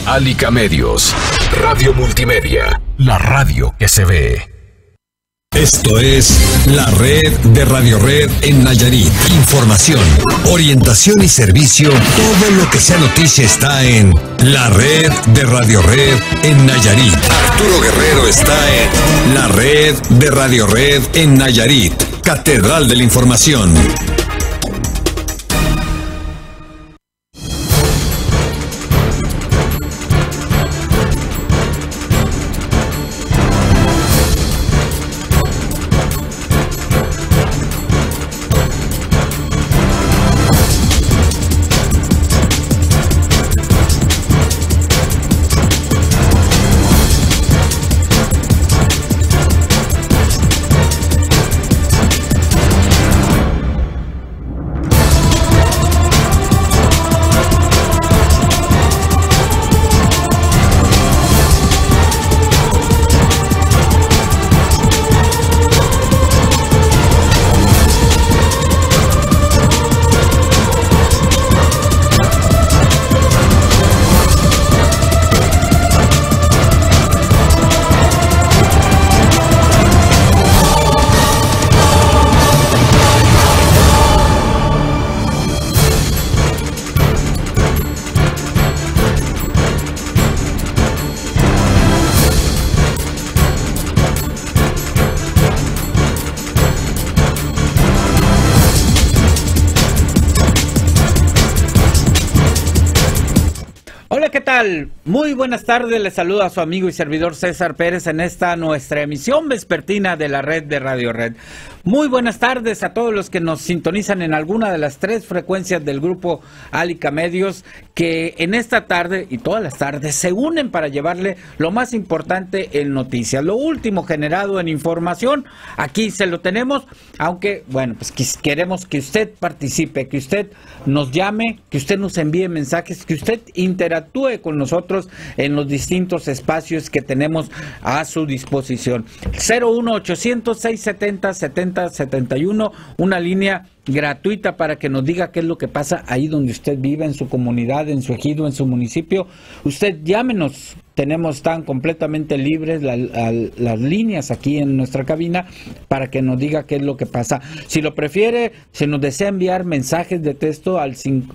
Alica Medios, Radio Multimedia, la radio que se ve. Esto es la red de Radio Red en Nayarit. Información, orientación y servicio. Todo lo que sea noticia está en la red de Radio Red en Nayarit. Arturo Guerrero está en la red de Radio Red en Nayarit. Catedral de la Información. Muy buenas tardes, les saluda a su amigo y servidor César Pérez en esta nuestra emisión vespertina de la red de Radio Red. Muy buenas tardes a todos los que nos sintonizan en alguna de las 3 frecuencias del grupo Alica Medios, que en esta tarde y todas las tardes se unen para llevarle lo más importante en noticias, lo último generado en información. Aquí se lo tenemos, aunque bueno, pues queremos que usted participe, que usted nos llame, que usted nos envíe mensajes, que usted interactúe con nosotros en los distintos espacios que tenemos a su disposición. 01800-670-7071, una línea gratuita para que nos diga qué es lo que pasa ahí donde usted vive, en su comunidad, en su ejido, en su municipio. Usted llámenos, están completamente libres las líneas aquí en nuestra cabina para que nos diga qué es lo que pasa. Si lo prefiere, si nos desea enviar mensajes de texto,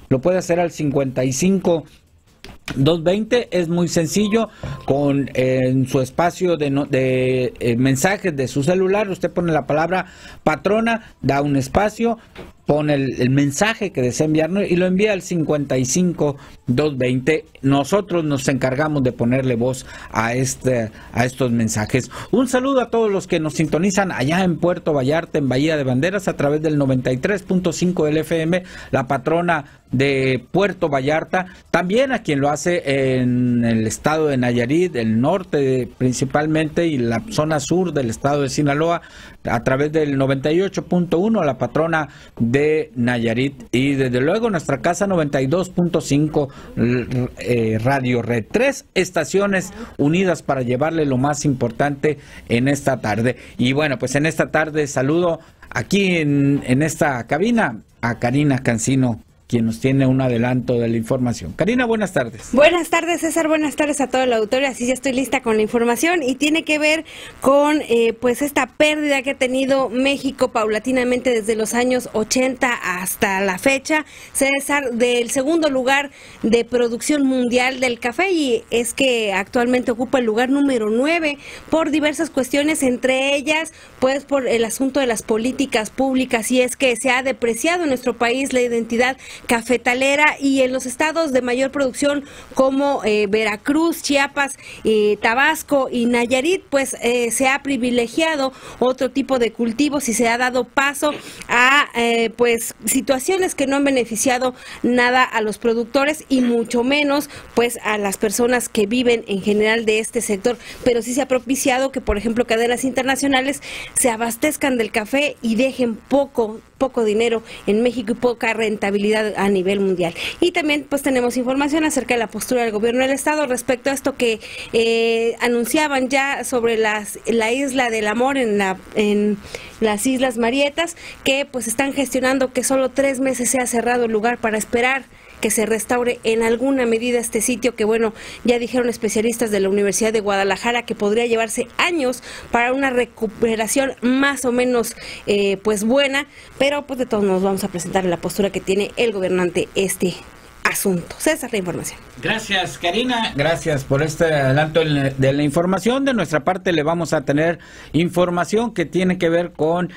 lo puede hacer al 55-220, es muy sencillo, en su espacio de mensajes de su celular, usted pone la palabra patrona, da un espacio, pone el mensaje que desea enviarnos y lo envía al 55-220. Nosotros nos encargamos de ponerle voz a estos mensajes. Un saludo a todos los que nos sintonizan allá en Puerto Vallarta, en Bahía de Banderas, a través del 93.5 del FM, la patrona de Puerto Vallarta, también a quien lo hace en el estado de Nayarit, el norte principalmente, y la zona sur del estado de Sinaloa, a través del 98.1, la patrona de Nayarit, y desde luego nuestra casa 92.5 Radio Red. 3 estaciones unidas para llevarle lo más importante en esta tarde. Y bueno, pues en esta tarde saludo aquí en esta cabina a Karina Cancino, quien nos tiene un adelanto de la información. Karina, buenas tardes. Buenas tardes, César, buenas tardes a toda la auditoría. Así ya estoy lista con la información y tiene que ver con pues esta pérdida que ha tenido México paulatinamente desde los años 80 hasta la fecha, César, del segundo lugar de producción mundial del café, y es que actualmente ocupa el lugar número 9 por diversas cuestiones, entre ellas pues por el asunto de las políticas públicas, y es que se ha depreciado en nuestro país la identidad cafetalera, y en los estados de mayor producción como Veracruz, Chiapas, Tabasco y Nayarit, pues se ha privilegiado otro tipo de cultivos y se ha dado paso a pues situaciones que no han beneficiado nada a los productores y mucho menos pues a las personas que viven en general de este sector, pero sí se ha propiciado que, por ejemplo, cadenas internacionales se abastezcan del café y dejen poco dinero en México y poca rentabilidad a nivel mundial. Y también pues tenemos información acerca de la postura del gobierno del estado respecto a esto que anunciaban ya sobre la Isla del Amor en las Islas Marietas, que pues están gestionando que solo 3 meses sea cerrado el lugar para esperar que se restaure en alguna medida este sitio que, bueno, ya dijeron especialistas de la Universidad de Guadalajara que podría llevarse años para una recuperación más o menos pues buena, pero pues de todos modos vamos a presentar la postura que tiene el gobernante este asunto. César, la información. Gracias, Karina. Gracias por este adelanto de la información. De nuestra parte le vamos a tener información que tiene que ver con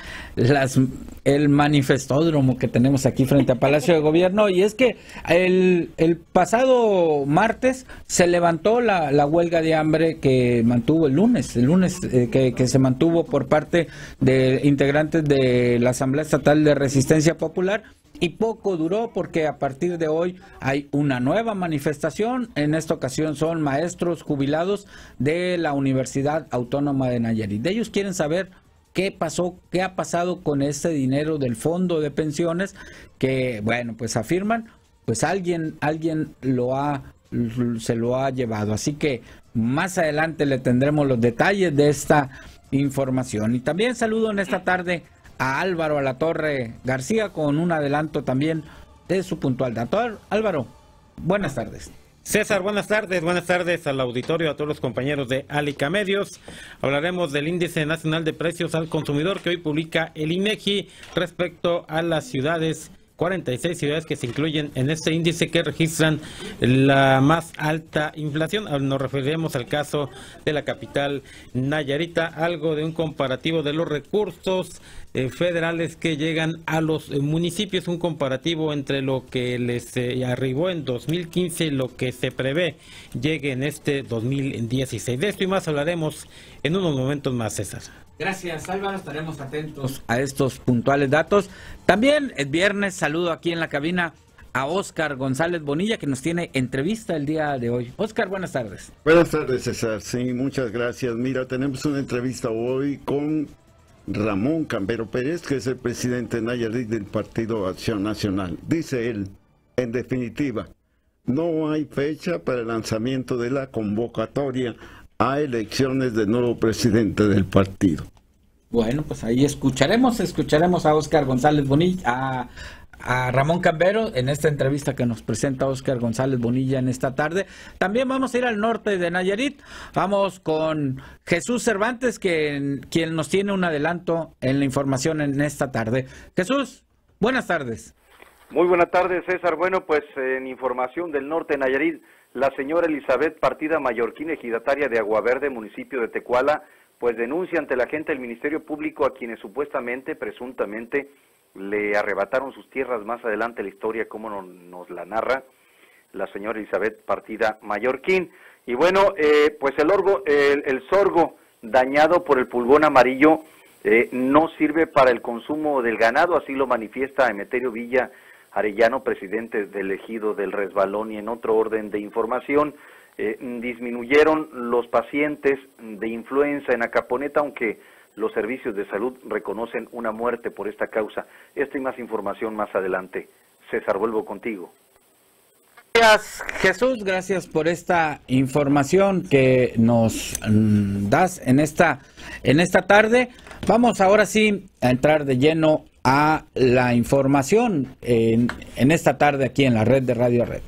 el manifestódromo que tenemos aquí frente al Palacio de Gobierno. Y es que el pasado martes se levantó la huelga de hambre que mantuvo el lunes que se mantuvo por parte de integrantes de la Asamblea Estatal de Resistencia Popular. Y poco duró porque a partir de hoy hay una nueva manifestación. En esta ocasión son maestros jubilados de la Universidad Autónoma de Nayarit. Ellos quieren saber qué pasó, qué ha pasado con ese dinero del fondo de pensiones que, bueno, pues afirman, pues alguien se lo ha llevado. Así que más adelante le tendremos los detalles de esta información. Y también saludo en esta tarde a Álvaro Alatorre García con un adelanto también de su puntual dato. Álvaro, buenas tardes. César, buenas tardes al auditorio, a todos los compañeros de Alica Medios. Hablaremos del Índice Nacional de Precios al Consumidor que hoy publica el INEGI respecto a las ciudades, 46 ciudades que se incluyen en este índice que registran la más alta inflación. Nos referiremos al caso de la capital Nayarita, algo de un comparativo de los recursos federales que llegan a los municipios, un comparativo entre lo que les arribó en 2015 y lo que se prevé llegue en este 2016. De esto y más hablaremos en unos momentos más, César. Gracias, Álvaro, estaremos atentos a estos puntuales datos. También es viernes, saludo aquí en la cabina a Óscar González Bonilla, que nos tiene entrevista el día de hoy. Óscar, buenas tardes. Buenas tardes, César. Sí, muchas gracias. Mira, tenemos una entrevista hoy con Ramón Cambero Pérez, que es el presidente de Nayarit del Partido Acción Nacional. Dice él, en definitiva, no hay fecha para el lanzamiento de la convocatoria a elecciones de nuevo presidente del partido. Bueno, pues ahí escucharemos a Óscar González Bonilla, a Ramón Cambero en esta entrevista que nos presenta Óscar González Bonilla en esta tarde. También vamos a ir al norte de Nayarit, vamos con Jesús Cervantes, quien nos tiene un adelanto en la información en esta tarde. Jesús, buenas tardes. Muy buenas tardes, César. Bueno, pues en información del norte de Nayarit, la señora Elizabeth Partida Mallorquín, ejidataria de Aguaverde, municipio de Tecuala, pues denuncia ante la gente del Ministerio Público a quienes supuestamente, presuntamente, le arrebataron sus tierras. Más adelante la historia, como nos la narra la señora Elizabeth Partida Mallorquín. Y bueno, pues el sorgo dañado por el pulgón amarillo no sirve para el consumo del ganado, así lo manifiesta Emeterio Villa Arellano, presidente del ejido del Resbalón. Y en otro orden de información, disminuyeron los pacientes de influenza en Acaponeta, aunque los servicios de salud reconocen una muerte por esta causa. Esta y más información más adelante. César, vuelvo contigo. Gracias, Jesús, gracias por esta información que nos das en esta tarde. Vamos ahora sí a entrar de lleno a la información en esta tarde aquí en la red de Radio Red.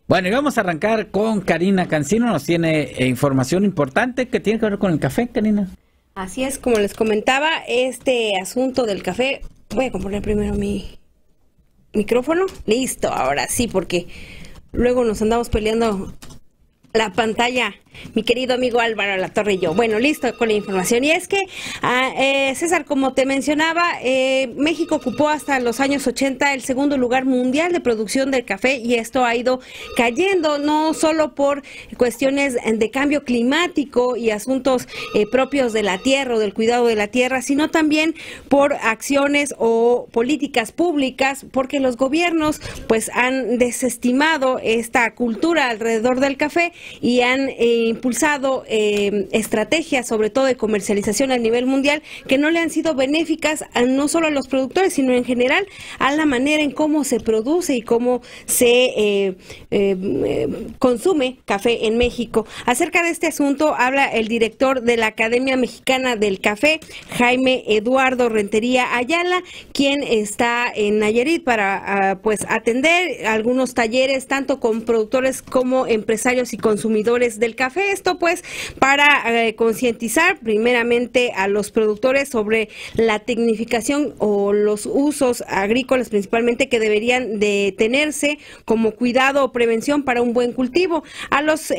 Bueno, y vamos a arrancar con Karina Cancino, nos tiene información importante que tiene que ver con el café, Karina. Así es, como les comentaba, este asunto del café, voy a componer primero mi micrófono, listo, ahora sí, porque luego nos andamos peleando la pantalla, mi querido amigo Álvaro Latorre y yo. Bueno, listo con la información. Y es que, César, como te mencionaba, México ocupó hasta los años 80 el segundo lugar mundial de producción del café, y esto ha ido cayendo, no solo por cuestiones de cambio climático y asuntos propios de la tierra o del cuidado de la tierra, sino también por acciones o políticas públicas, porque los gobiernos pues han desestimado esta cultura alrededor del café y han impulsado estrategias, sobre todo de comercialización a nivel mundial, que no le han sido benéficas no solo a los productores, sino en general a la manera en cómo se produce y cómo se consume café en México. Acerca de este asunto habla el director de la Academia Mexicana del Café, Jaime Eduardo Rentería Ayala, quien está en Nayarit para pues atender algunos talleres tanto con productores como empresarios y consumidores del café. Esto pues para concientizar primeramente a los productores sobre la tecnificación o los usos agrícolas principalmente que deberían de tenerse como cuidado o prevención para un buen cultivo. A los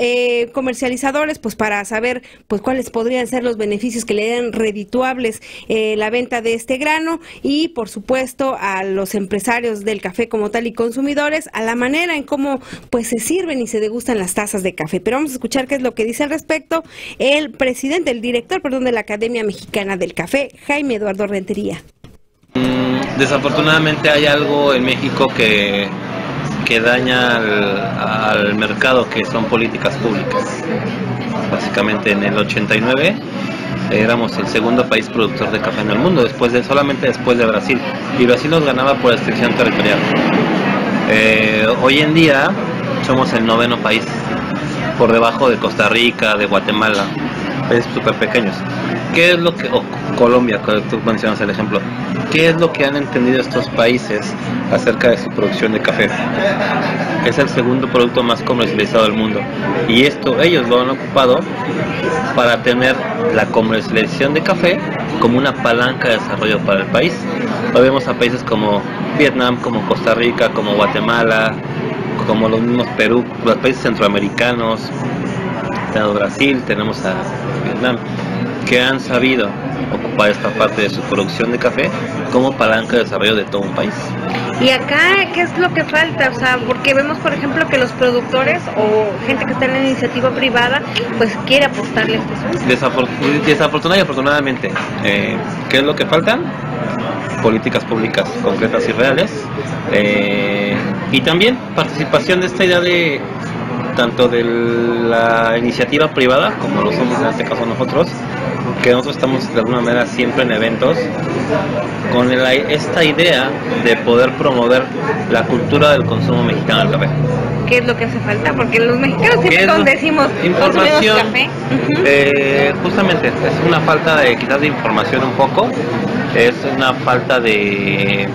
comercializadores pues para saber pues cuáles podrían ser los beneficios que le den redituables la venta de este grano, y por supuesto a los empresarios del café como tal y consumidores a la manera en cómo pues se sirven y se degustan las tazas de café. Pero vamos a escuchar qué es lo que dice al respecto el director de la Academia Mexicana del Café, Jaime Eduardo Rentería. Desafortunadamente hay algo en México que daña al mercado, que son políticas públicas. Básicamente en el 89 éramos el segundo país productor de café en el mundo, solamente después de Brasil, y Brasil nos ganaba por restricción territorial. Hoy en día somos el 9º país, por debajo de Costa Rica, de Guatemala, países súper pequeños. ¿Qué es lo que, o Colombia, que tú mencionas el ejemplo, qué es lo que han entendido estos países acerca de su producción de café? Es el segundo producto más comercializado del mundo, y esto ellos lo han ocupado para tener la comercialización de café como una palanca de desarrollo para el país. Lo vemos a países como Vietnam, como Costa Rica, como Guatemala, como los mismos Perú, los países centroamericanos, tenemos Brasil, tenemos a Vietnam, que han sabido ocupar esta parte de su producción de café como palanca de desarrollo de todo un país. Y acá, ¿qué es lo que falta? O sea, porque vemos, por ejemplo, que los productores o gente que está en la iniciativa privada, pues quiere apostarle a este asunto. Desafortunadamente y afortunadamente, ¿qué es lo que faltan? Políticas públicas concretas y reales, y también participación de esta idea de tanto de la iniciativa privada como lo somos en este caso nosotros, que nosotros estamos de alguna manera siempre en eventos con esta idea de poder promover la cultura del consumo mexicano del café. ¿Qué es lo que hace falta? Porque los mexicanos siempre decimos información, café. Justamente es una falta de quizás de información un poco, es una falta de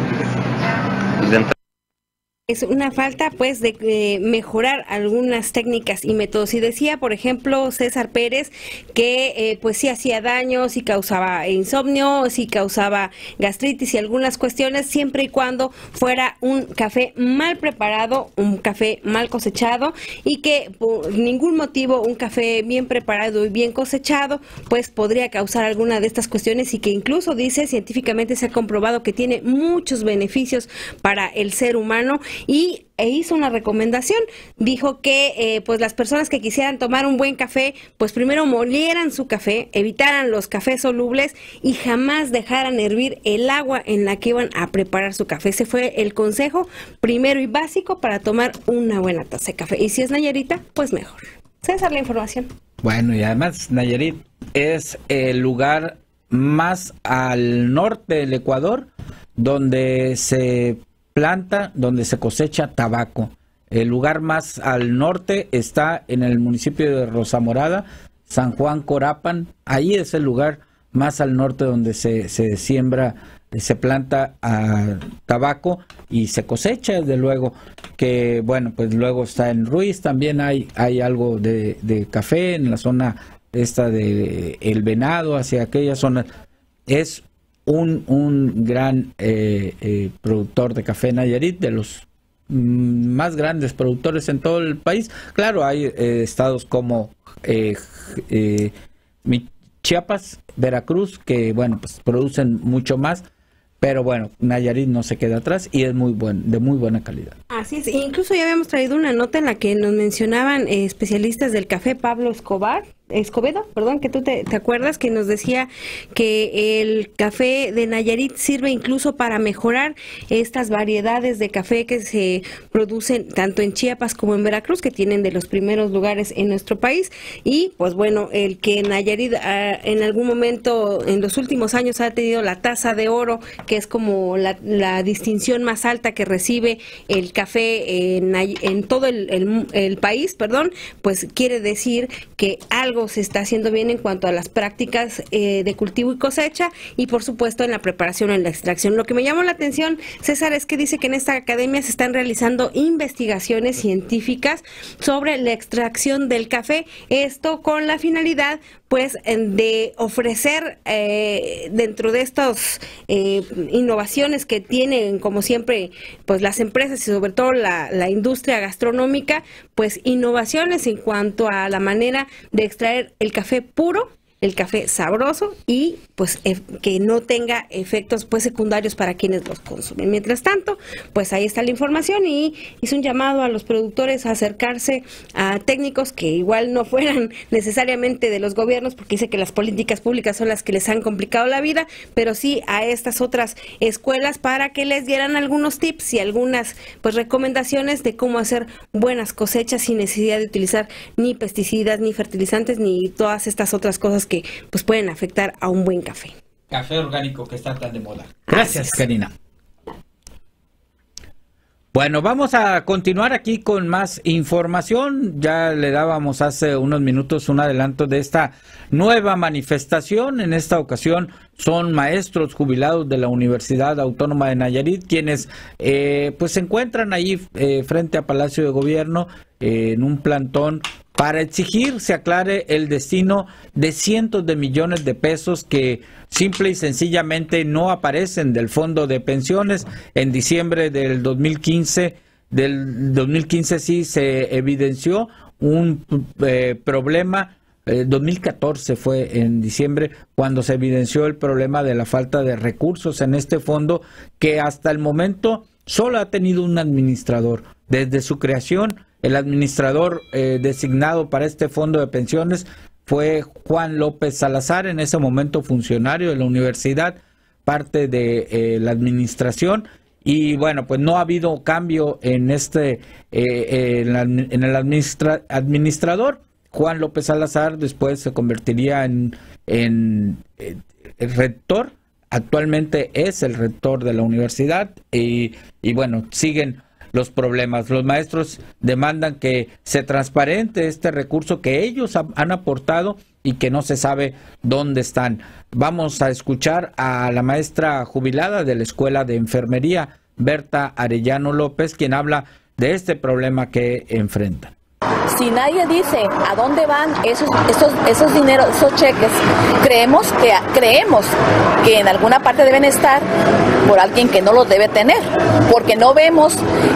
Es una falta pues de mejorar algunas técnicas y métodos. Y decía, por ejemplo, César Pérez, que pues sí hacía daño, sí causaba insomnio, sí causaba gastritis y algunas cuestiones, siempre y cuando fuera un café mal preparado, un café mal cosechado, y que por ningún motivo un café bien preparado y bien cosechado pues podría causar alguna de estas cuestiones, y que incluso, dice, científicamente se ha comprobado que tiene muchos beneficios para el ser humano. E hizo una recomendación, dijo que pues las personas que quisieran tomar un buen café, pues primero molieran su café, evitaran los cafés solubles y jamás dejaran hervir el agua en la que iban a preparar su café. Ese fue el consejo primero y básico para tomar una buena taza de café. Y si es Nayarita, pues mejor. César, la información. Bueno, y además Nayarit es el lugar más al norte del Ecuador donde se planta, donde se cosecha tabaco. El lugar más al norte está en el municipio de Rosa Morada, San Juan Corapan. Ahí es el lugar más al norte donde se siembra, se planta tabaco y se cosecha, desde luego. Que bueno, pues luego está en Ruiz, también hay algo de café en la zona de El Venado, hacia aquella zona. Es un gran productor de café Nayarit, de los más grandes productores en todo el país. Claro, hay estados como Chiapas, Veracruz, que bueno, pues producen mucho más, pero bueno, Nayarit no se queda atrás y es de muy buena calidad. Así es, incluso ya habíamos traído una nota en la que nos mencionaban especialistas del café, Pablo Escobedo, que tú te acuerdas, que nos decía que el café de Nayarit sirve incluso para mejorar estas variedades de café que se producen tanto en Chiapas como en Veracruz, que tienen de los primeros lugares en nuestro país. Y pues bueno, el que Nayarit en algún momento en los últimos años ha tenido la taza de oro, que es como la distinción más alta que recibe el café en todo el país, pues quiere decir que algo se está haciendo bien en cuanto a las prácticas de cultivo y cosecha, y por supuesto en la preparación o en la extracción. Lo que me llamó la atención, César, es que dice que en esta academia se están realizando investigaciones científicas sobre la extracción del café, esto con la finalidad pues de ofrecer dentro de estas innovaciones que tienen como siempre pues las empresas y sobre todo la industria gastronómica, pues innovaciones en cuanto a la manera de extraer el café puro, el café sabroso y pues que no tenga efectos pues secundarios para quienes los consumen. Mientras tanto, pues ahí está la información, y hizo un llamado a los productores a acercarse a técnicos que igual no fueran necesariamente de los gobiernos, porque dice que las políticas públicas son las que les han complicado la vida, pero sí a estas otras escuelas para que les dieran algunos tips y algunas pues recomendaciones de cómo hacer buenas cosechas sin necesidad de utilizar ni pesticidas, ni fertilizantes, ni todas estas otras cosas que pues pueden afectar a un buen café. Café orgánico que está tan de moda. Gracias, Karina. Bueno, vamos a continuar aquí con más información. Ya le dábamos hace unos minutos un adelanto de esta nueva manifestación. En esta ocasión son maestros jubilados de la Universidad Autónoma de Nayarit quienes pues se encuentran ahí frente a Palacio de Gobierno en un plantón para exigir se aclare el destino de cientos de millones de pesos que simple y sencillamente no aparecen del Fondo de Pensiones. En diciembre del 2015 sí se evidenció un problema. 2014 fue en diciembre cuando se evidenció el problema de la falta de recursos en este fondo, que hasta el momento solo ha tenido un administrador. Desde su creación, el administrador designado para este fondo de pensiones fue Juan López Salazar, en ese momento funcionario de la universidad, parte de la administración. Y bueno, pues no ha habido cambio en en el administrador. Juan López Salazar después se convertiría en el rector. Actualmente es el rector de la universidad y bueno, siguen los problemas. Los maestros demandan que se transparente este recurso que ellos han aportado y que no se sabe dónde están. Vamos a escuchar a la maestra jubilada de la Escuela de Enfermería, Berta Arellano López, quien habla de este problema que enfrentan. Si nadie dice a dónde van esos dineros, esos cheques, creemos que en alguna parte deben estar por alguien que no los debe tener, porque no vemos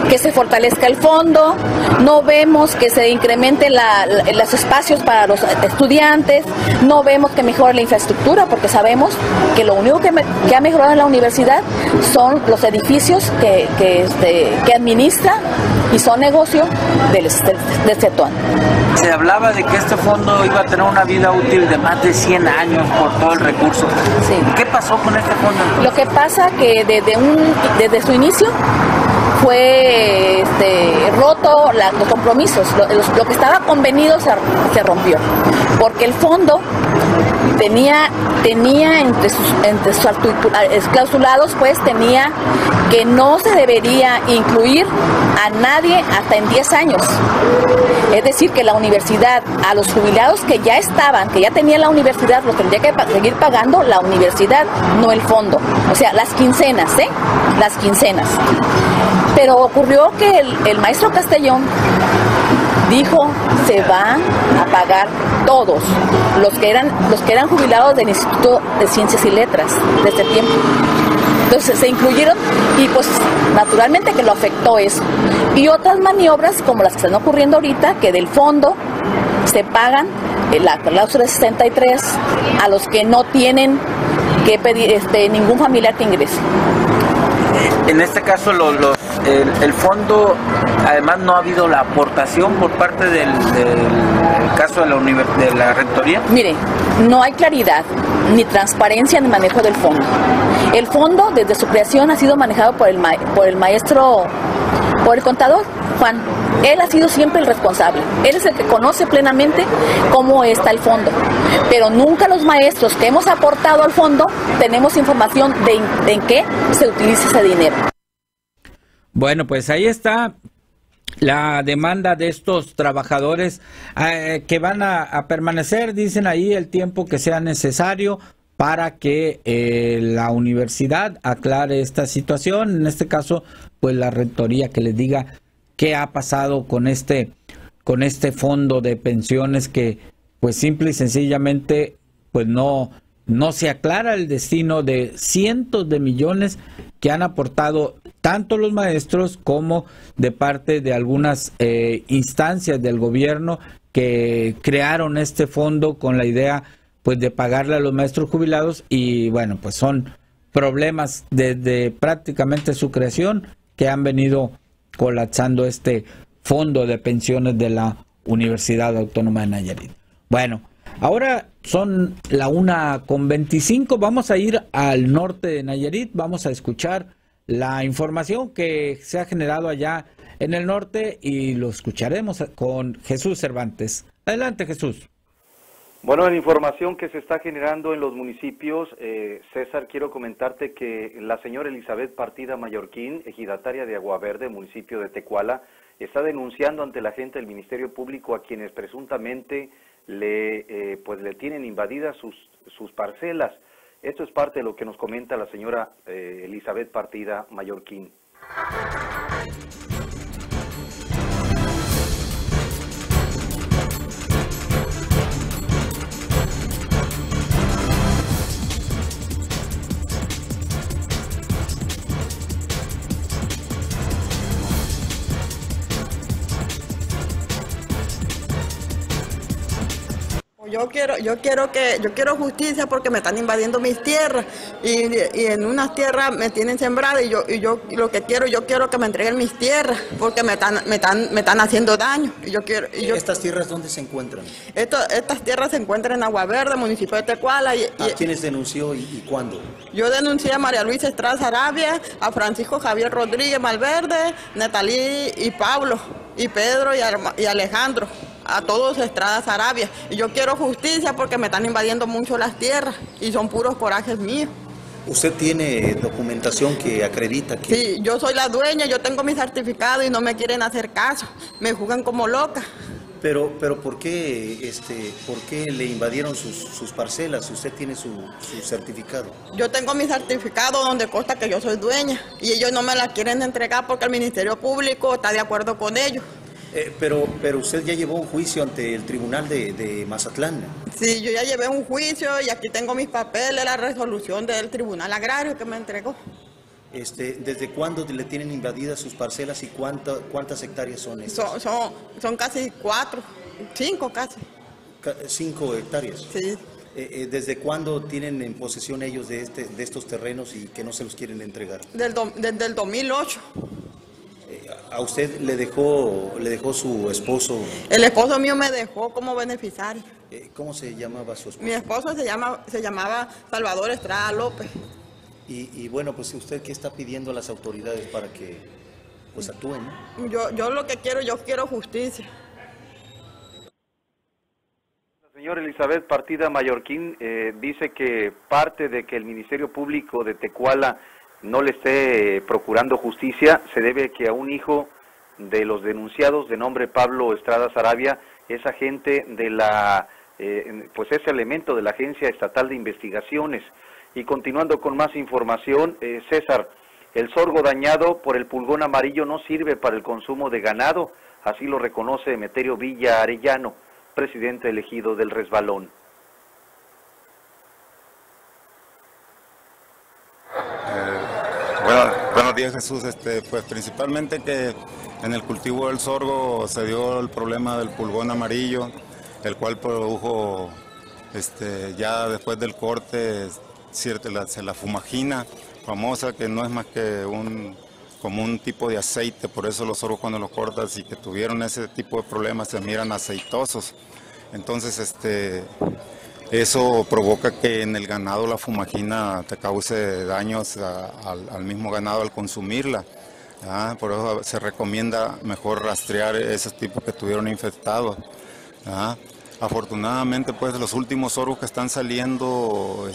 que se fortalezca el fondo, no vemos que se incrementen los espacios para los estudiantes, no vemos que mejore la infraestructura, porque sabemos que lo único que ha mejorado en la universidad son los edificios que administra y son negocio del sector. Se hablaba de que este fondo iba a tener una vida útil de más de 100 años por todo el recurso. Sí. ¿Qué pasó con este fondo? Lo que pasa que desde su inicio fue roto los compromisos. Lo que estaba convenido se rompió, porque el fondo tenía entre sus clausulados, pues tenía que no se debería incluir a nadie hasta en 10 años. Es decir, que la universidad, a los jubilados que ya tenían la universidad, los tendría que seguir pagando la universidad, no el fondo. O sea, las quincenas, Las quincenas. Pero ocurrió que el maestro Castellón dijo se van a pagar todos los que eran jubilados del Instituto de Ciencias y Letras de este tiempo. Entonces se incluyeron y pues naturalmente que lo afectó eso. Y otras maniobras como las que están ocurriendo ahorita, que del fondo se pagan la cláusula 63 a los que no tienen que pedir ningún familiar que ingrese. En este caso, el fondo, además no ha habido la aportación por parte del caso de la rectoría. Mire, no hay claridad ni transparencia en el manejo del fondo. El fondo, desde su creación, ha sido manejado por el contador, Juan. Él ha sido siempre el responsable. Él es el que conoce plenamente cómo está el fondo. Pero nunca los maestros que hemos aportado al fondo tenemos información de en qué se utiliza ese dinero. Bueno, pues ahí está la demanda de estos trabajadores que van a permanecer, dicen ahí, el tiempo que sea necesario para que la universidad aclare esta situación. En este caso, pues la rectoría que les diga qué ha pasado con este fondo de pensiones que pues simple y sencillamente pues no se aclara el destino de cientos de millones que han aportado tanto los maestros como de parte de algunas instancias del gobierno que crearon este fondo con la idea pues de pagarle a los maestros jubilados. Y bueno, pues son problemas desde prácticamente su creación que han venido colapsando este fondo de pensiones de la Universidad Autónoma de Nayarit. Bueno, ahora son la 1:25, vamos a ir al norte de Nayarit, vamos a escuchar la información que se ha generado allá en el norte y lo escucharemos con Jesús Cervantes. Adelante, Jesús. Bueno, en la información que se está generando en los municipios, César, quiero comentarte que la señora Elizabeth Partida Mallorquín, ejidataria de Agua Verde, municipio de Tecuala, está denunciando ante la gente del Ministerio Público a quienes presuntamente le tienen invadidas sus parcelas. Esto es parte de lo que nos comenta la señora Elizabeth Partida Mallorquín. Yo quiero justicia porque me están invadiendo mis tierras y en unas tierras me tienen sembrada y yo quiero que me entreguen mis tierras porque me están haciendo daño. ¿Estas tierras dónde se encuentran? Estas tierras se encuentran en Agua Verde, municipio de Tecuala. ¿A quiénes denunció y cuándo? Yo denuncié a María Luisa Estrada Sarabia, a Francisco Javier Rodríguez Malverde, Natalí y Pablo, y Pedro y Alejandro. A todos Estrada Sarabia. Y yo quiero justicia porque me están invadiendo mucho las tierras y son puros corajes míos. ¿Usted tiene documentación que acredita que...? Sí, yo soy la dueña, yo tengo mi certificado y no me quieren hacer caso. Me juzgan como loca. Pero ¿por qué le invadieron sus parcelas? ¿Usted tiene su certificado? Yo tengo mi certificado donde consta que yo soy dueña y ellos no me la quieren entregar porque el Ministerio Público está de acuerdo con ellos. Pero usted ya llevó un juicio ante el tribunal de Mazatlán. Sí, yo ya llevé un juicio y aquí tengo mis papeles, la resolución del tribunal agrario que me entregó. ¿Desde cuándo le tienen invadidas sus parcelas y cuántas hectáreas son estas? Son casi 5 casi. 5 hectáreas. Sí. ¿Desde cuándo tienen en posesión ellos de estos terrenos y que no se los quieren entregar? Desde el 2008. ¿A usted le dejó su esposo? El esposo mío me dejó como beneficiario. ¿Cómo se llamaba su esposo? Mi esposo se llamaba Salvador Estrada López. Y bueno, pues usted qué está pidiendo a las autoridades para que pues actúen, ¿no? Yo lo que quiero justicia. La señora Elizabeth Partida Mallorquín dice que parte de que el Ministerio Público de Tecuala no le esté procurando justicia se debe que a un hijo de los denunciados de nombre Pablo Estrada Sarabia es agente de pues ese elemento de la Agencia Estatal de Investigaciones. Y continuando con más información, César, El sorgo dañado por el pulgón amarillo no sirve para el consumo de ganado, así lo reconoce Emeterio Villa Arellano, presidente elegido del Resbalón. Buenos días, Jesús. Pues principalmente que en el cultivo del sorgo se dio el problema del pulgón amarillo, el cual produjo ya después del corte la fumagina famosa, que no es más que como un tipo de aceite. Por eso los sorgos, cuando los cortas y que tuvieron ese tipo de problemas, se miran aceitosos. Entonces eso provoca que en el ganado la fumagina te cause daños al mismo ganado al consumirla. Por eso se recomienda mejor rastrear esos tipos que estuvieron infectados. Afortunadamente, pues los últimos sorgos que están saliendo,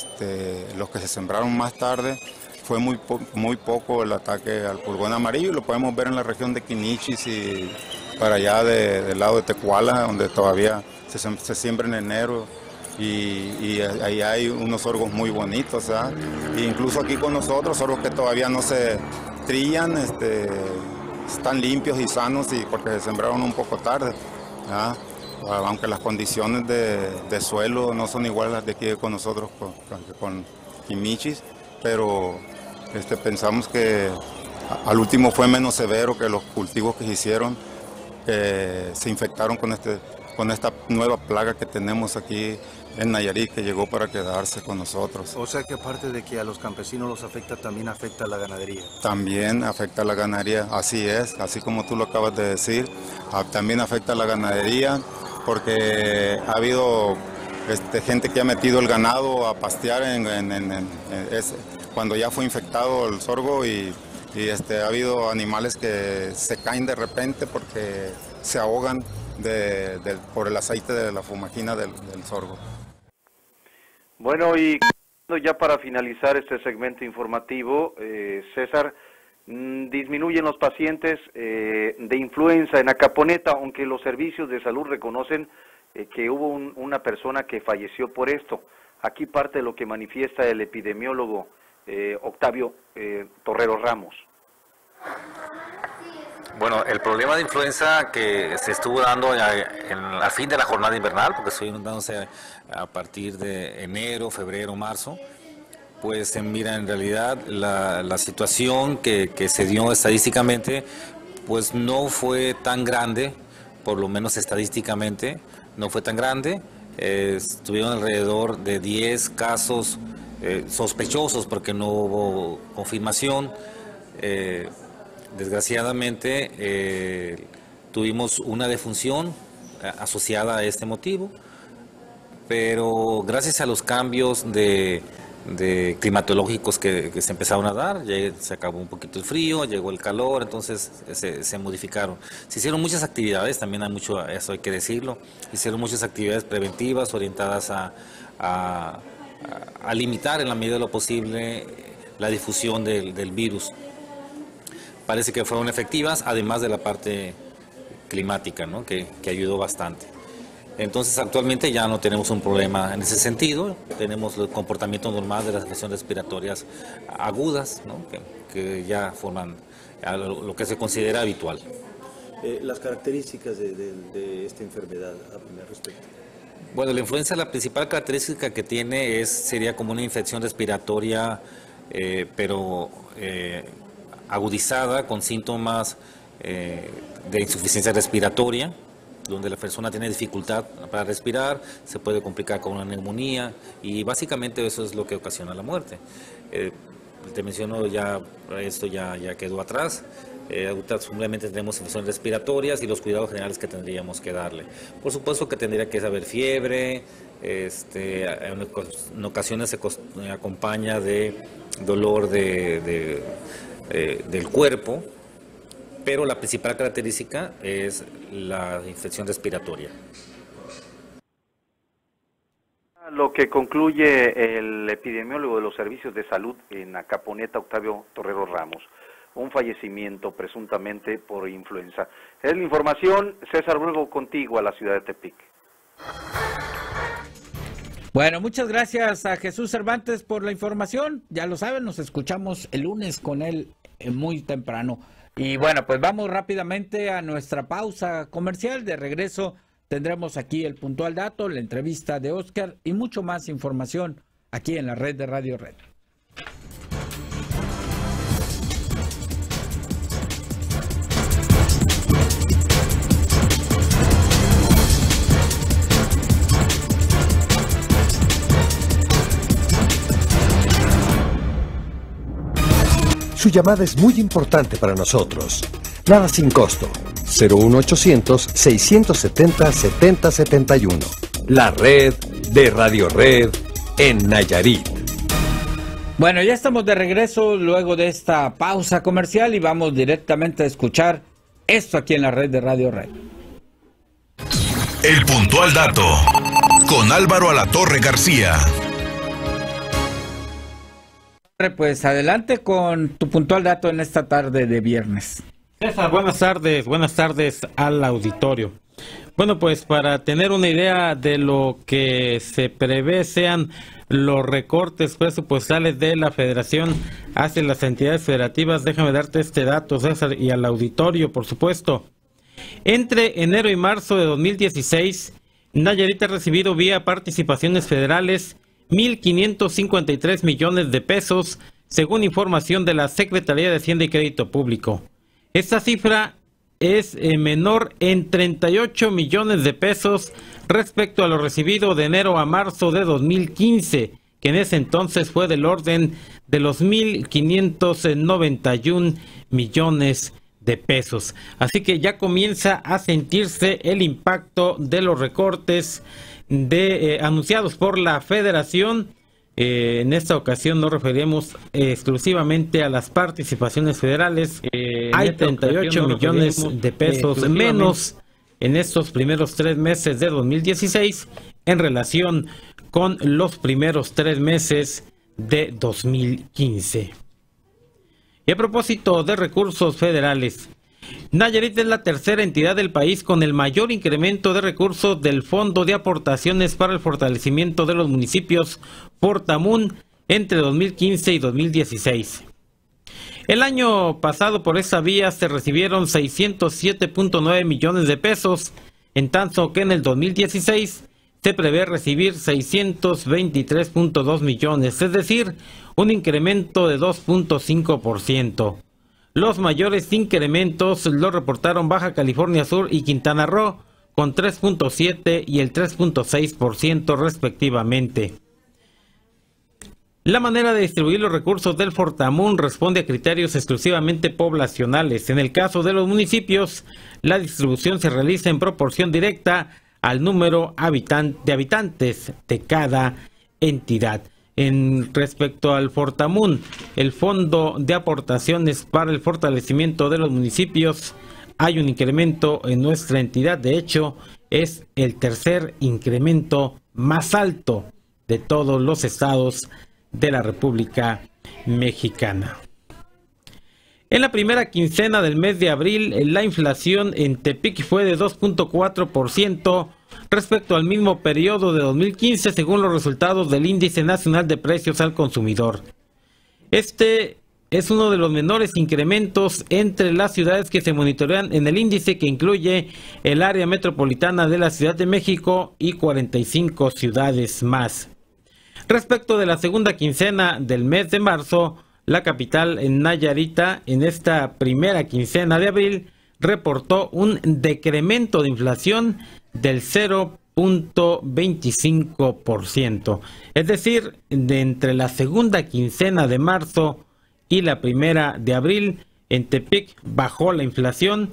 los que se sembraron más tarde, fue muy poco el ataque al pulgón amarillo, y lo podemos ver en la región de Quinichis y para allá del lado de Tecuala, donde todavía se siembra en enero, y ahí hay unos sorgos muy bonitos, e incluso aquí con nosotros, sorgos que todavía no se trillan, están limpios y sanos, y porque se sembraron un poco tarde, aunque las condiciones de suelo no son iguales a las de aquí con nosotros, con Quimichis, pero pensamos que al último fue menos severo que los cultivos que se hicieron, que se infectaron con esta nueva plaga que tenemos aquí en Nayarit, que llegó para quedarse con nosotros. O sea que aparte de que a los campesinos los afecta, también afecta a la ganadería. También afecta a la ganadería, así es, así como tú lo acabas de decir, también afecta a la ganadería, porque ha habido gente que ha metido el ganado a pastear cuando ya fue infectado el sorgo, y ha habido animales que se caen de repente porque se ahogan por el aceite de la fumagina del sorgo. Bueno, y ya para finalizar este segmento informativo, César, disminuyen los pacientes de influenza en Acaponeta, aunque los servicios de salud reconocen que hubo una persona que falleció por esto. Aquí parte de lo que manifiesta el epidemiólogo Octavio Torrero Ramos. Bueno, el problema de influenza que se estuvo dando al fin de la jornada invernal, porque estuvieron dándose a partir de enero, febrero, marzo, pues mira, en realidad la situación que se dio estadísticamente, pues no fue tan grande, por lo menos estadísticamente, no fue tan grande. Estuvieron alrededor de 10 casos sospechosos porque no hubo confirmación. Desgraciadamente tuvimos una defunción asociada a este motivo, pero gracias a los cambios climatológicos que se empezaron a dar, ya se acabó un poquito el frío, llegó el calor, entonces se modificaron. Se hicieron muchas actividades, también hay mucho, eso hay que decirlo, hicieron muchas actividades preventivas orientadas a limitar en la medida de lo posible la difusión del virus. Parece que fueron efectivas, además de la parte climática, ¿no? que ayudó bastante. Entonces actualmente ya no tenemos un problema en ese sentido, tenemos el comportamiento normal de las infecciones respiratorias agudas, ¿no? que ya forman lo que se considera habitual. Las características de esta enfermedad al respecto. Bueno, la influenza, la principal característica que tiene sería como una infección respiratoria, pero agudizada, con síntomas de insuficiencia respiratoria, donde la persona tiene dificultad para respirar, se puede complicar con una neumonía, y básicamente eso es lo que ocasiona la muerte. Te menciono, esto ya quedó atrás. Simplemente tenemos infecciones respiratorias y los cuidados generales que tendríamos que darle. Por supuesto que tendría que haber fiebre, en ocasiones se acompaña de dolor del cuerpo, pero la principal característica es la infección respiratoria. Lo que concluye el epidemiólogo de los servicios de salud en Acaponeta, Octavio Torrero Ramos, un fallecimiento presuntamente por influenza. Es la información. César, vuelvo contigo a la ciudad de Tepic. Bueno, muchas gracias a Jesús Cervantes por la información. Ya lo saben, nos escuchamos el lunes con él muy temprano. Y bueno, pues vamos rápidamente a nuestra pausa comercial. De regreso tendremos aquí el puntual dato, la entrevista de Oscar y mucho más información aquí en la red de Radio Red. Su llamada es muy importante para nosotros. Nada sin costo. 01800-670-7071. La red de Radio Red en Nayarit. Bueno, ya estamos de regreso luego de esta pausa comercial y vamos directamente a escuchar esto aquí en la red de Radio Red. El puntual dato con Álvaro Alatorre García. Pues adelante con tu puntual dato en esta tarde de viernes. César, buenas tardes al auditorio. Bueno, pues para tener una idea de lo que se prevé sean los recortes presupuestales de la Federación hacia las entidades federativas, déjame darte este dato, César, y al auditorio, por supuesto. Entre enero y marzo de 2016, Nayarit ha recibido vía participaciones federales 1.553 millones de pesos, según información de la Secretaría de Hacienda y Crédito Público. Esta cifra es menor en 38 millones de pesos respecto a lo recibido de enero a marzo de 2015, que en ese entonces fue del orden de los 1.591 millones de pesos. Así que ya comienza a sentirse el impacto de los recortes anunciados por la Federación. En esta ocasión nos referimos exclusivamente a las participaciones federales. Hay 38 millones de pesos menos en estos primeros 3 meses de 2016 en relación con los primeros 3 meses de 2015. Y a propósito de recursos federales, Nayarit es la tercera entidad del país con el mayor incremento de recursos del Fondo de Aportaciones para el Fortalecimiento de los Municipios Fortamun entre 2015 y 2016. El año pasado por esa vía se recibieron 607.9 millones de pesos, en tanto que en el 2016 se prevé recibir 623.2 millones, es decir, un incremento de 2.5%. Los mayores incrementos los reportaron Baja California Sur y Quintana Roo, con 3.7 y el 3.6% respectivamente. La manera de distribuir los recursos del Fortamun responde a criterios exclusivamente poblacionales. En el caso de los municipios, la distribución se realiza en proporción directa al número de habitantes de cada entidad. En respecto al Fortamun, el Fondo de Aportaciones para el Fortalecimiento de los Municipios, hay un incremento en nuestra entidad. De hecho, es el tercer incremento más alto de todos los estados de la República Mexicana. En la primera quincena del mes de abril, la inflación en Tepic fue de 2.4% respecto al mismo periodo de 2015, según los resultados del Índice Nacional de Precios al Consumidor. Este es uno de los menores incrementos entre las ciudades que se monitorean en el índice, que incluye el área metropolitana de la Ciudad de México y 45 ciudades más. Respecto de la segunda quincena del mes de marzo, la capital Nayarita en esta primera quincena de abril reportó un decremento de inflación del 0.25%. Es decir, de entre la segunda quincena de marzo y la primera de abril, en Tepic bajó la inflación,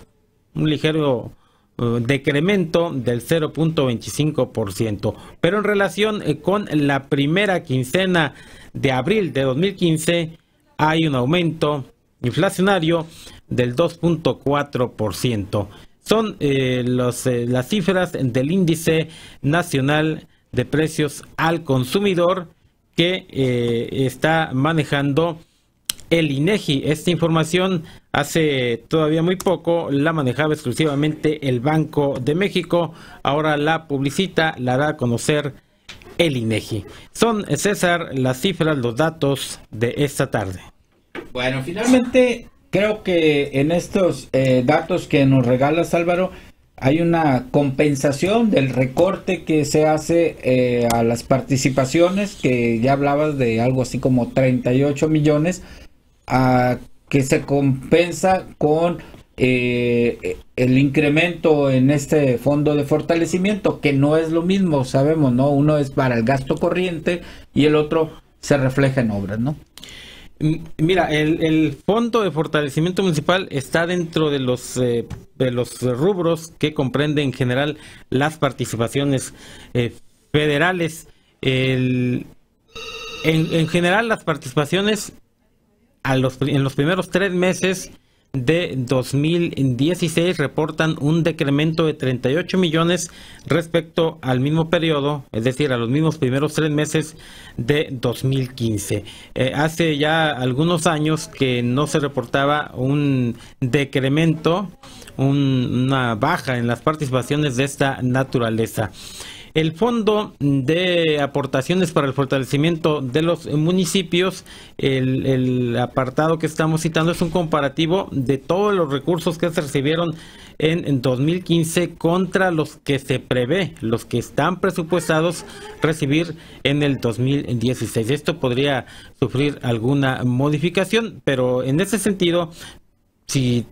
un ligero decremento del 0.25%. Pero en relación con la primera quincena de abril de 2015, hay un aumento inflacionario del 2.4%. Son las cifras del Índice Nacional de Precios al Consumidor que está manejando el INEGI. Esta información hace todavía muy poco la manejaba exclusivamente el Banco de México. Ahora la publicita, la da a conocer el INEGI. Son, César, las cifras, los datos de esta tarde. Bueno, finalmente creo que en estos datos que nos regalas, Álvaro, hay una compensación del recorte que se hace a las participaciones, que ya hablabas de algo así como 38 millones, que se compensa con el incremento en este fondo de fortalecimiento, que no es lo mismo, sabemos, ¿no? Uno es para el gasto corriente y el otro se refleja en obras, ¿no? Mira, el fondo de fortalecimiento municipal está dentro de los rubros que comprende en general las participaciones federales. En general, las participaciones en los primeros 3 meses de 2016 reportan un decremento de 38 millones respecto al mismo periodo, es decir, a los mismos primeros 3 meses de 2015. Hace ya algunos años que no se reportaba un decremento, una baja en las participaciones de esta naturaleza. El Fondo de Aportaciones para el Fortalecimiento de los Municipios, el apartado que estamos citando es un comparativo de todos los recursos que se recibieron en 2015 contra los que se prevé, los que están presupuestados recibir en el 2016. Esto podría sufrir alguna modificación, pero en ese sentido, si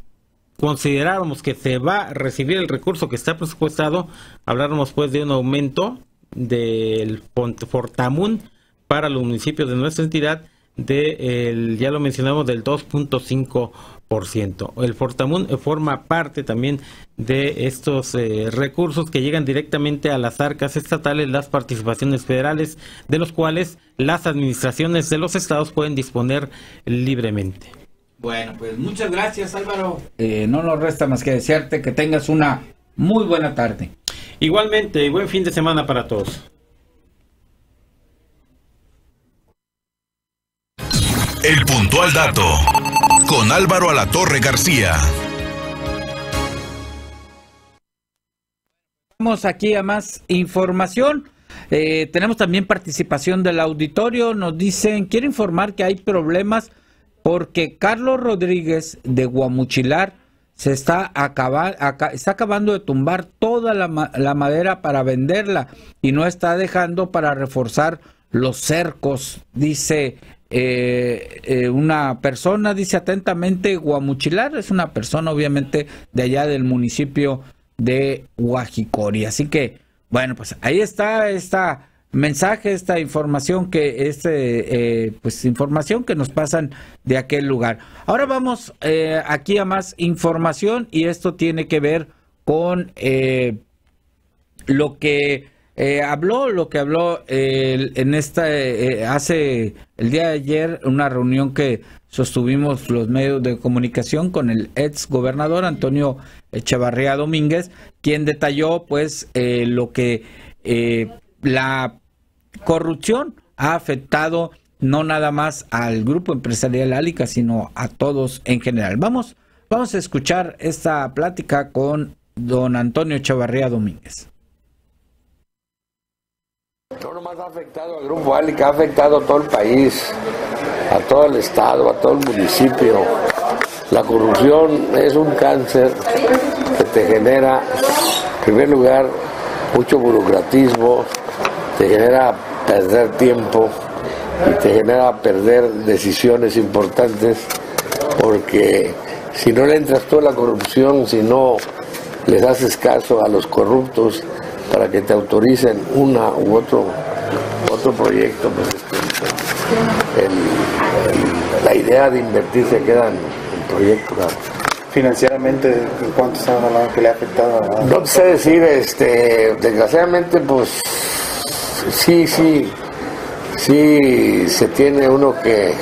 consideráramos que se va a recibir el recurso que está presupuestado, habláramos pues de un aumento del Fortamun para los municipios de nuestra entidad ya lo mencionamos, del 2.5%. El Fortamun forma parte también de estos recursos que llegan directamente a las arcas estatales, las participaciones federales, de los cuales las administraciones de los estados pueden disponer libremente. Bueno, pues muchas gracias, Álvaro. No nos resta más que desearte que tengas una muy buena tarde. Igualmente, buen fin de semana para todos. El puntual dato con Álvaro Alatorre García. Vamos aquí a más información. Tenemos también participación del auditorio. Nos dicen, quiero informar que hay problemas porque Carlos Rodríguez de Guamuchilar se está acabando de tumbar toda la madera para venderla y no está dejando para reforzar los cercos, dice una persona, dice atentamente Guamuchilar, es una persona obviamente de allá del municipio de Guajicori. Así que, bueno, pues ahí está esta mensaje, esta información información que nos pasan de aquel lugar. Ahora vamos aquí a más información, y esto tiene que ver con lo que habló en hace el día de ayer, una reunión que sostuvimos los medios de comunicación con el ex gobernador Antonio Echevarría Domínguez, quien detalló pues lo que la corrupción ha afectado no nada más al grupo empresarial Alica, sino a todos en general. Vamos a escuchar esta plática con don Antonio Echevarría Domínguez. No nomás ha afectado al grupo Alica, ha afectado a todo el país, a todo el estado, a todo el municipio. La corrupción es un cáncer que te genera, en primer lugar, mucho burocratismo, te genera perder tiempo y te genera perder decisiones importantes, porque si no le entras tú a la corrupción, si no les haces caso a los corruptos para que te autoricen una u otro proyecto, pues la idea de invertir se queda en proyectos. Financieramente, ¿cuánto estamos hablando que le ha afectado? No sé decir, desgraciadamente, pues sí se tiene uno que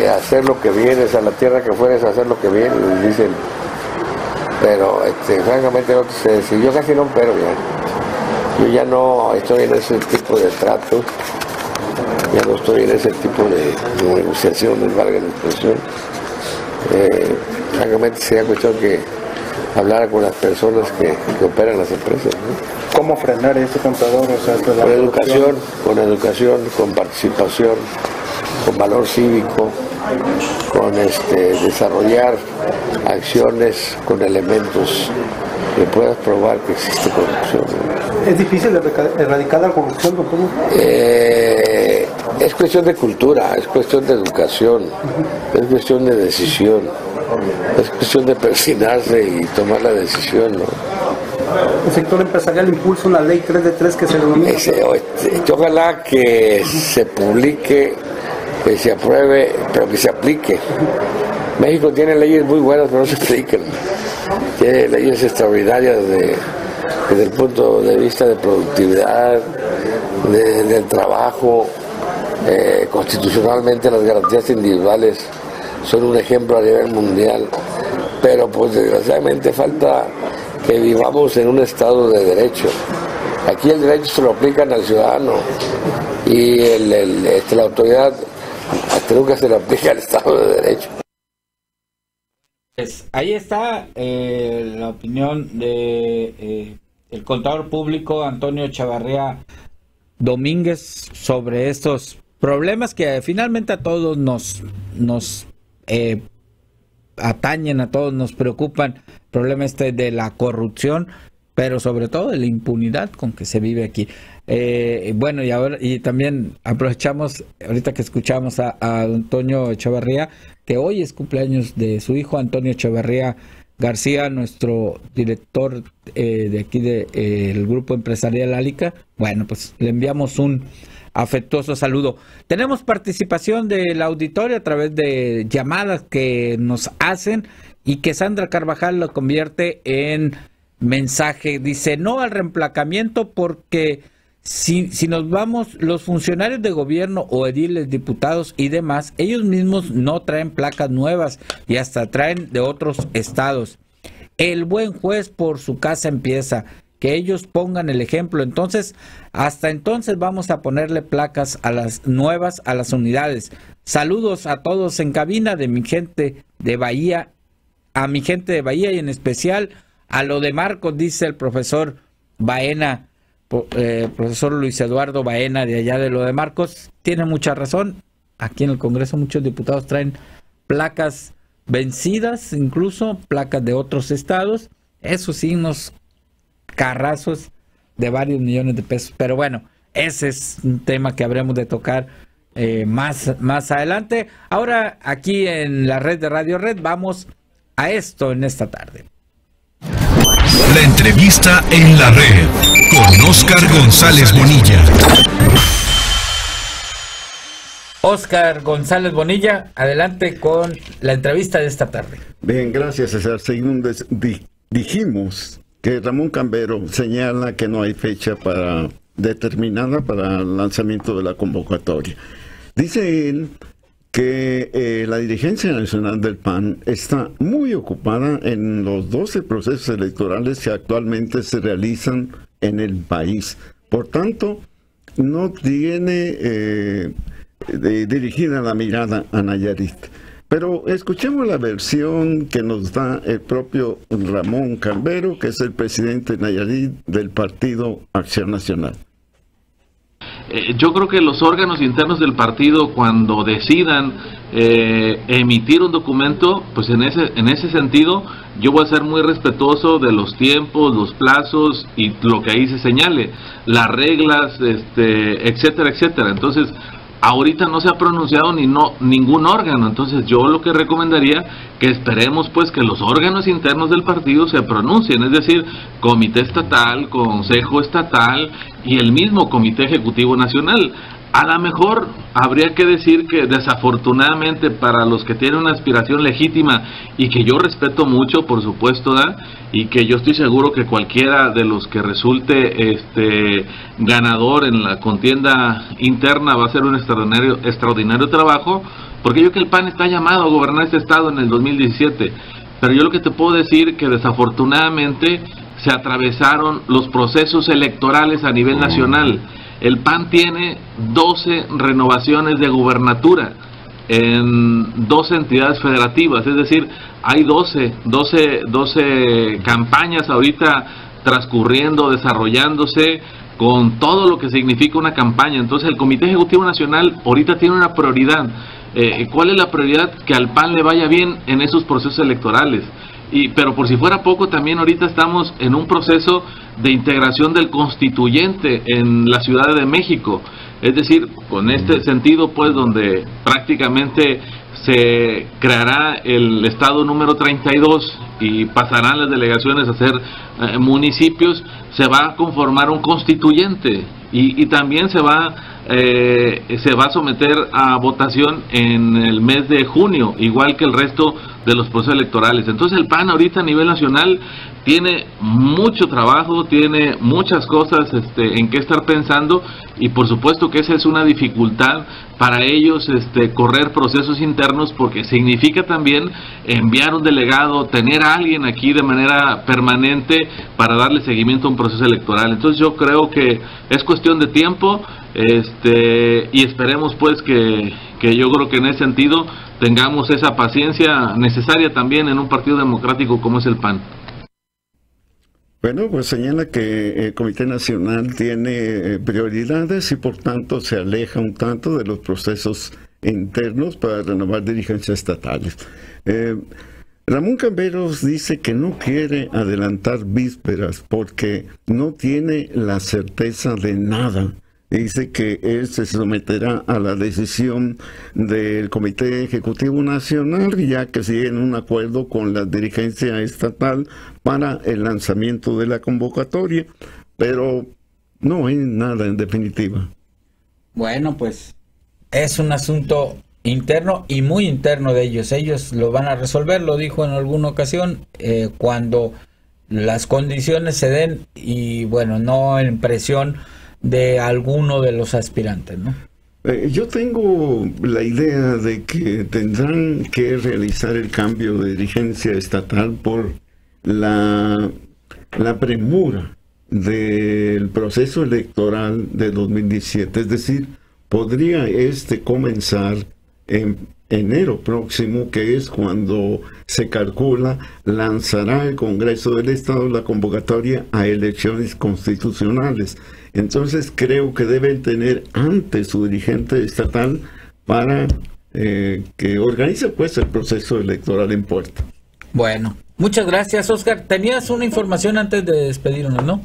hacer lo que vienes, a la tierra que fueres a hacer lo que vienes, dicen. Pero francamente no sé decir, yo casi no opero ya. Yo ya no estoy en ese tipo de trato, ya no estoy en ese tipo de negociaciones, valga la expresión. Francamente sería cuestión que hablara con las personas que operan las empresas, ¿no? ¿Cómo frenar este contador? O sea, con educación, con participación, con valor cívico, desarrollar acciones con elementos que puedas probar que existe corrupción. ¿Es difícil erradicar la corrupción, don Toño? Es cuestión de cultura, es cuestión de educación, es cuestión de decisión, es cuestión de persignarse y tomar la decisión, ¿no? El sector empresarial impulsa una ley 3 de 3 que se denomina. Ojalá que se publique, que se apruebe, pero que se aplique. México tiene leyes muy buenas, pero no se aplican. Tiene leyes extraordinarias desde el punto de vista de productividad, del trabajo. Constitucionalmente las garantías individuales son un ejemplo a nivel mundial, pero pues desgraciadamente falta que vivamos en un estado de derecho. Aquí el derecho se lo aplican al ciudadano y la autoridad hasta nunca se lo aplica al estado de derecho. Pues ahí está la opinión de el contador público Antonio Echevarría Domínguez sobre estos problemas que finalmente a todos nos atañen, a todos nos preocupan. El problema de la corrupción, pero sobre todo de la impunidad con que se vive aquí. Bueno, y también aprovechamos, ahorita que escuchamos a Antonio Echevarría, que hoy es cumpleaños de su hijo Antonio Echevarría García, nuestro director de aquí del Grupo Empresarial Álica. Bueno, pues le enviamos un afectuoso saludo. Tenemos participación del auditorio a través de llamadas que nos hacen y que Sandra Carvajal lo convierte en mensaje. Dice, no al reemplacamiento porque si nos vamos, los funcionarios de gobierno o ediles, diputados y demás, ellos mismos no traen placas nuevas y hasta traen de otros estados. El buen juez por su casa empieza. Que ellos pongan el ejemplo. Entonces, hasta entonces vamos a ponerle placas a las nuevas, a las unidades. Saludos a todos en cabina de mi gente de Bahía, a mi gente de Bahía y en especial a lo de Marcos, dice el profesor Baena, profesor Luis Eduardo Baena de allá de lo de Marcos. Tiene mucha razón. Aquí en el Congreso muchos diputados traen placas vencidas, incluso placas de otros estados. Eso sí, unos carrazos de varios millones de pesos, pero bueno, ese es un tema que habremos de tocar más adelante. Ahora aquí en la red de Radio Red vamos a esto en esta tarde. La entrevista en la red con Óscar González Bonilla. Óscar González Bonilla, adelante con la entrevista de esta tarde. Bien, gracias, César. Según dijimos que Ramón Cambero señala que no hay fecha determinada para el lanzamiento de la convocatoria. Dice él que la dirigencia nacional del PAN está muy ocupada en los 12 procesos electorales que actualmente se realizan en el país. Por tanto, no tiene dirigida la mirada a Nayarit. Pero escuchemos la versión que nos da el propio Ramón Cambero, que es el presidente de Nayarit del Partido Acción Nacional. Yo creo que los órganos internos del partido, cuando decidan emitir un documento, pues en ese sentido yo voy a ser muy respetuoso de los tiempos, los plazos y lo que ahí se señale, las reglas, etcétera, etcétera. Entonces, ahorita no se ha pronunciado ningún órgano, entonces yo lo que recomendaría que esperemos pues que los órganos internos del partido se pronuncien, es decir, comité estatal, consejo estatal y el mismo comité ejecutivo nacional. A lo mejor habría que decir que desafortunadamente para los que tienen una aspiración legítima y que yo respeto mucho, por supuesto, y que yo estoy seguro que cualquiera de los que resulte ganador en la contienda interna va a hacer un extraordinario trabajo, porque yo creo que el PAN está llamado a gobernar este estado en el 2017, pero yo lo que te puedo decir que desafortunadamente se atravesaron los procesos electorales a nivel nacional. El PAN tiene 12 renovaciones de gubernatura en 12 entidades federativas, es decir, hay 12 campañas ahorita transcurriendo, desarrollándose con todo lo que significa una campaña. Entonces el Comité Ejecutivo Nacional ahorita tiene una prioridad ¿cuál es la prioridad? Que al PAN le vaya bien en esos procesos electorales. Pero por si fuera poco, también ahorita estamos en un proceso de integración del constituyente en la Ciudad de México. Es decir, con este sentido, pues, donde prácticamente se creará el estado número 32 y pasarán las delegaciones a ser municipios, se va a conformar un constituyente y también se va a someter a votación en el mes de junio, igual que el resto de los procesos electorales. Entonces el PAN ahorita a nivel nacional tiene mucho trabajo, tiene muchas cosas en que estar pensando, y por supuesto que esa es una dificultad para ellos, correr procesos internos, porque significa también enviar un delegado, tener a alguien aquí de manera permanente para darle seguimiento a un proceso electoral. Entonces yo creo que es cuestión de tiempo, y esperemos pues que yo creo que en ese sentido tengamos esa paciencia necesaria también en un partido democrático como es el PAN. Bueno, pues señala que el Comité Nacional tiene prioridades y por tanto se aleja un tanto de los procesos internos para renovar dirigencias estatales. Ramón Camberos dice que no quiere adelantar vísperas porque no tiene la certeza de nada. Dice que él se someterá a la decisión del Comité Ejecutivo Nacional, ya que sigue en un acuerdo con la dirigencia estatal para el lanzamiento de la convocatoria, pero no hay nada en definitiva. Bueno, pues es un asunto interno y muy interno de ellos. Ellos lo van a resolver, lo dijo en alguna ocasión, cuando las condiciones se den y bueno, no en presión de alguno de los aspirantes, ¿no? Yo tengo la idea de que tendrán que realizar el cambio de dirigencia estatal por la premura del proceso electoral de 2017. Es decir, podría comenzar en enero próximo, que es cuando se calcula lanzará el Congreso del Estado la convocatoria a elecciones constitucionales. Entonces creo que deben tener antes su dirigente estatal para que organice pues el proceso electoral en puerta. Bueno, muchas gracias, Oscar. Tenías una información antes de despedirnos, ¿no?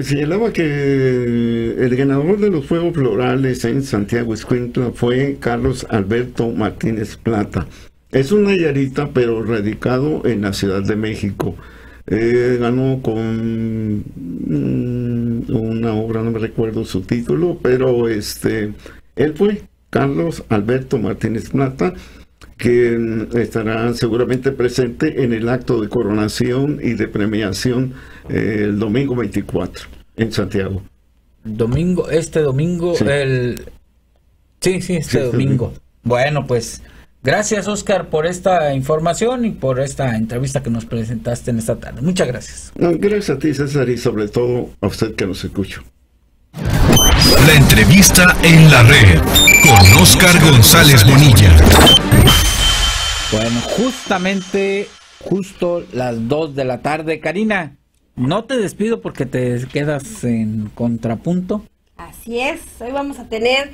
Señalaba que el ganador de los Juegos Florales en Santiago Escuintla fue Carlos Alberto Martínez Plata. Es un nayarita, pero radicado en la Ciudad de México. Ganó con una obra, no me recuerdo su título, pero él fue Carlos Alberto Martínez Plata, que estará seguramente presente en el acto de coronación y de premiación el domingo 24 en Santiago. Este domingo, sí. Este domingo. Bueno, pues gracias, Oscar, por esta información y por esta entrevista que nos presentaste en esta tarde. Muchas gracias. Gracias a ti, César, y sobre todo a usted que nos escucha. La entrevista en la red con Oscar González Bonilla. Bueno, justo las 2 de la tarde. Karina, no te despido porque te quedas en contrapunto. Así es, hoy vamos a tener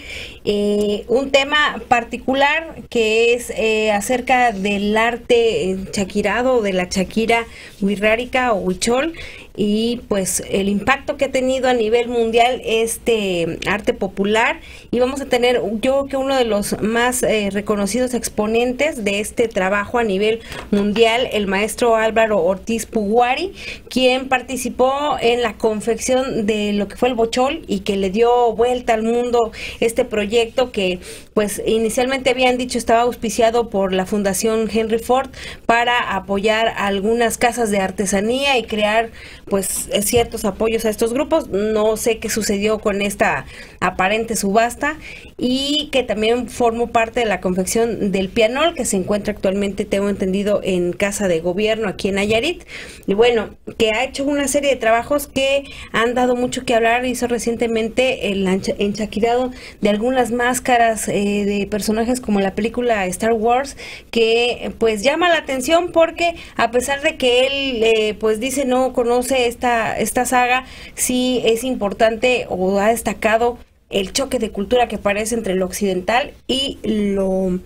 un tema particular que es acerca del arte chaquirado, de la chaquira wixárika o huichol, y pues el impacto que ha tenido a nivel mundial este arte popular, y vamos a tener, yo creo que uno de los más reconocidos exponentes de este trabajo a nivel mundial, el maestro Álvaro Ortiz Puguari, quien participó en la confección de lo que fue el bochol y que le dio vuelta al mundo este proyecto que pues inicialmente habían dicho estaba auspiciado por la Fundación Henry Ford para apoyar a algunas casas de artesanía y crear pues ciertos apoyos a estos grupos. No sé qué sucedió con esta aparente subasta, y que también formó parte de la confección del pianol que se encuentra actualmente, tengo entendido, en Casa de Gobierno aquí en Nayarit, y bueno, que ha hecho una serie de trabajos que han dado mucho que hablar. Hizo recientemente el enchaquirado de algunas máscaras de personajes como la película Star Wars, que pues llama la atención porque a pesar de que él pues dice no conoce esta saga, sí es importante o ha destacado el choque de cultura que parece entre lo occidental y lo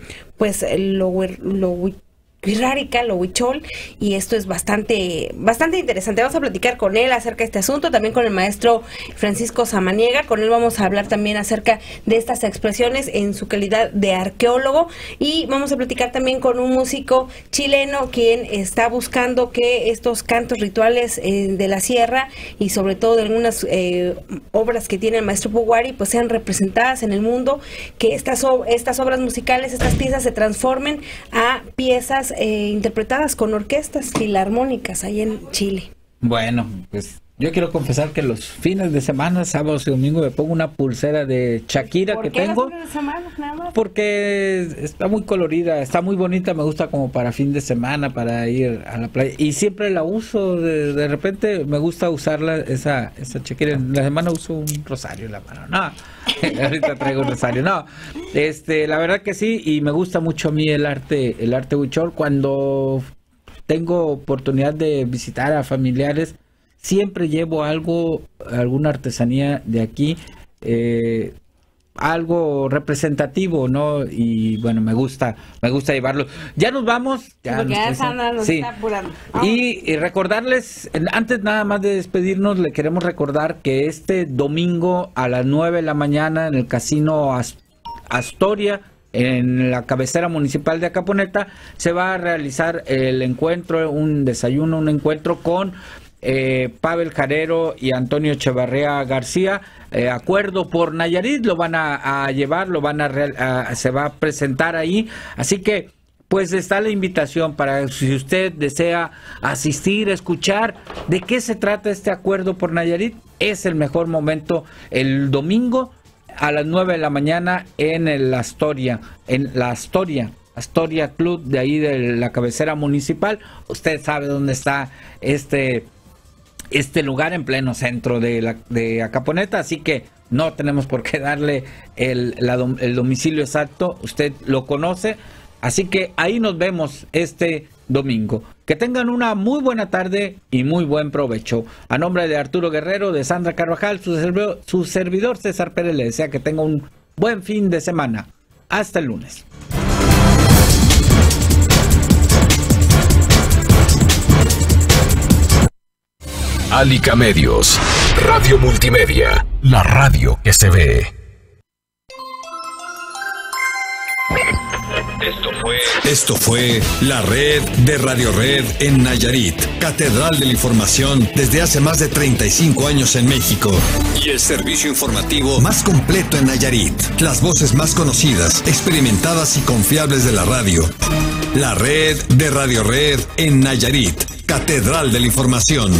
wixárika, lo huichol, y esto es bastante interesante. Vamos a platicar con él acerca de este asunto, también con el maestro Francisco Samaniega. Con él vamos a hablar también acerca de estas expresiones en su calidad de arqueólogo, y vamos a platicar también con un músico chileno quien está buscando que estos cantos rituales de la sierra y sobre todo de algunas obras que tiene el maestro Puguari pues sean representadas en el mundo, que estas obras musicales, estas piezas se transformen a piezas interpretadas con orquestas filarmónicas ahí en Chile. Bueno, pues yo quiero confesar que los fines de semana, sábados y domingo, me pongo una pulsera de Shakira que tengo. ¿Por qué los fines de semana, nada más? Porque está muy colorida, está muy bonita, me gusta como para fin de semana, para ir a la playa. Y siempre la uso, de repente me gusta usarla, esa Shakira. En la semana uso un rosario en la mano. No, ahorita traigo un rosario. No, la verdad que sí, y me gusta mucho a mí el arte huichol. Cuando tengo oportunidad de visitar a familiares, siempre llevo alguna artesanía de aquí, algo representativo, ¿no? Y bueno, me gusta llevarlo. Ya nos vamos. Porque ya Sandra nos está apurando. Y recordarles, antes nada más de despedirnos, le queremos recordar que este domingo a las 9 de la mañana en el Casino Astoria, en la cabecera municipal de Acaponeta, se va a realizar el encuentro, un encuentro con Pavel Jarero y Antonio Echevarría García. Acuerdo por Nayarit, lo van a llevar, se va a presentar ahí, así que pues está la invitación para si usted desea asistir, escuchar de qué se trata este Acuerdo por Nayarit. Es el mejor momento el domingo a las 9 de la mañana en la Astoria Club de ahí de la cabecera municipal. Usted sabe dónde está este lugar, en pleno centro de Acaponeta, así que no tenemos por qué darle el domicilio exacto, usted lo conoce, así que ahí nos vemos este domingo. Que tengan una muy buena tarde y muy buen provecho. A nombre de Arturo Guerrero, de Sandra Carvajal, su servidor César Pérez le desea que tenga un buen fin de semana. Hasta el lunes. Alica Medios, Radio Multimedia, la radio que se ve. Esto fue la red de Radio Red en Nayarit, catedral de la información desde hace más de 35 años en México. Y el servicio informativo más completo en Nayarit. Las voces más conocidas, experimentadas y confiables de la radio. La red de Radio Red en Nayarit, catedral de la información.